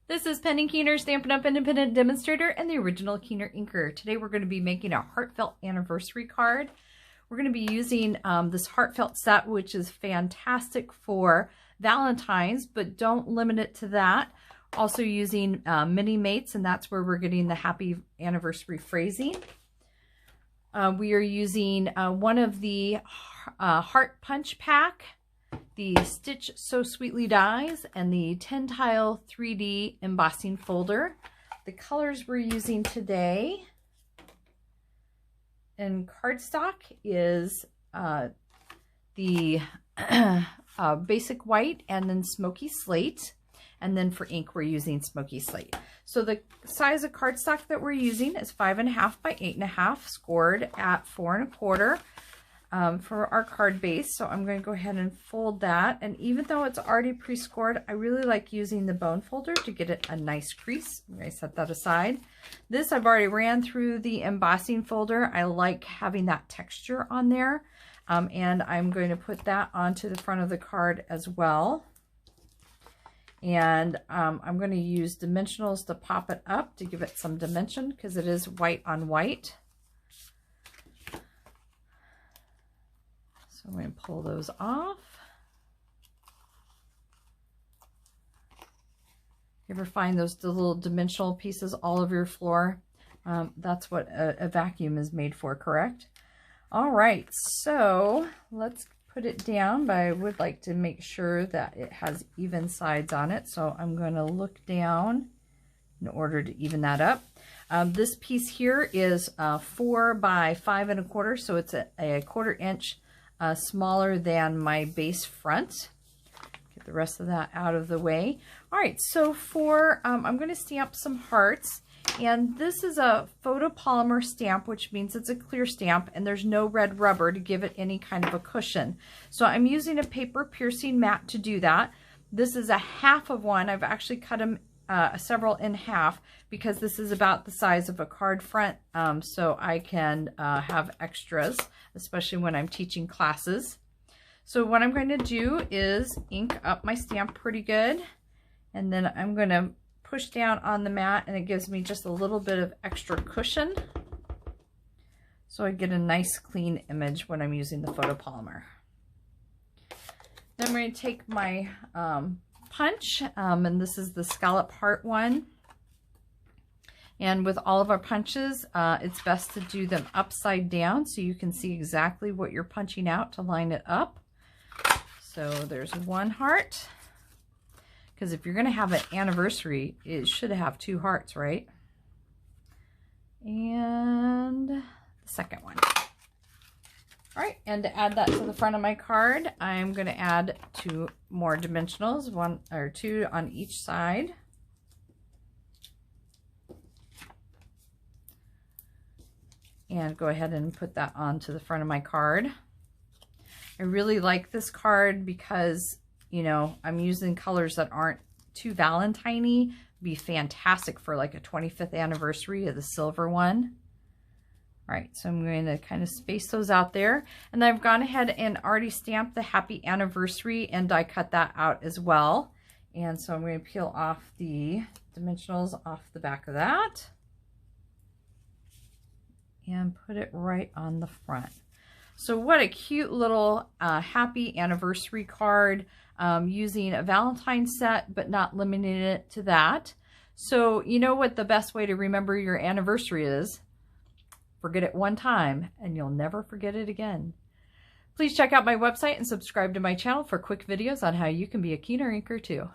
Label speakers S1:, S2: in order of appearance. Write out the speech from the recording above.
S1: This is Penny Keener, Stampin' Up! Independent Demonstrator and the original KeenerINKer. Today we're going to be making a Heartfelt anniversary card. We're going to be using this Heartfelt set, which is fantastic for Valentine's, but don't limit it to that. Also using mini mates, and that's where we're getting the happy anniversary phrasing. We are using one of the Heart Punch Pack, the Stitch So Sweetly Dies, and the 10-tile 3D embossing folder. The colors we're using today in cardstock is the basic white and then smoky slate. And then for ink, we're using smoky slate. So the size of cardstock that we're using is 5.5 by 8.5, scored at 4 1/4. For our card base. So I'm going to go ahead and fold that. And even though it's already pre-scored, I really like using the bone folder to get it a nice crease. I'm going to set that aside. This I've already ran through the embossing folder. I like having that texture on there. And I'm going to put that onto the front of the card as well. And I'm going to use dimensionals to pop it up to give it some dimension because it is white on white. So I'm going to pull those off. You ever find those little dimensional pieces all over your floor? That's what a vacuum is made for, correct? All right, so let's put it down, but I would like to make sure that it has even sides on it. So I'm going to look down in order to even that up. This piece here is 4 by 5 1/4, so it's a 1/4 inch smaller than my base front. Get the rest of that out of the way. All right, so for I'm going to stamp some hearts, and this is a photopolymer stamp, which means it's a clear stamp, and there's no red rubber to give it any kind of a cushion. So I'm using a paper piercing mat to do that. This is a half of one. I've actually cut them several in half because this is about the size of a card front, so I can have extras, especially when I'm teaching classes. So what I'm going to do is ink up my stamp pretty good, and then I'm going to push down on the mat, and it gives me just a little bit of extra cushion so I get a nice clean image when I'm using the photopolymer. Then I'm going to take my punch, and this is the scallop heart one. And with all of our punches, it's best to do them upside down so you can see exactly what you're punching out to line it up. So there's one heart, because if you're going to have an anniversary, it should have 2 hearts, right? And the second one. All right, and to add that to the front of my card, I'm going to add 2 more dimensionals, 1 or 2 on each side. And go ahead and put that onto the front of my card. I really like this card because, you know, I'm using colors that aren't too Valentine-y. Be fantastic for like a 25th anniversary of the silver one. All right, so I'm going to kind of space those out there. And I've gone ahead and already stamped the happy anniversary and die cut that out as well. And so I'm going to peel off the dimensionals off the back of that and put it right on the front. So what a cute little happy anniversary card, using a Valentine set, but not limiting it to that. So you know what the best way to remember your anniversary is? Forget it one time and you'll never forget it again. Please check out my website and subscribe to my channel for quick videos on how you can be a KeenerINKer too.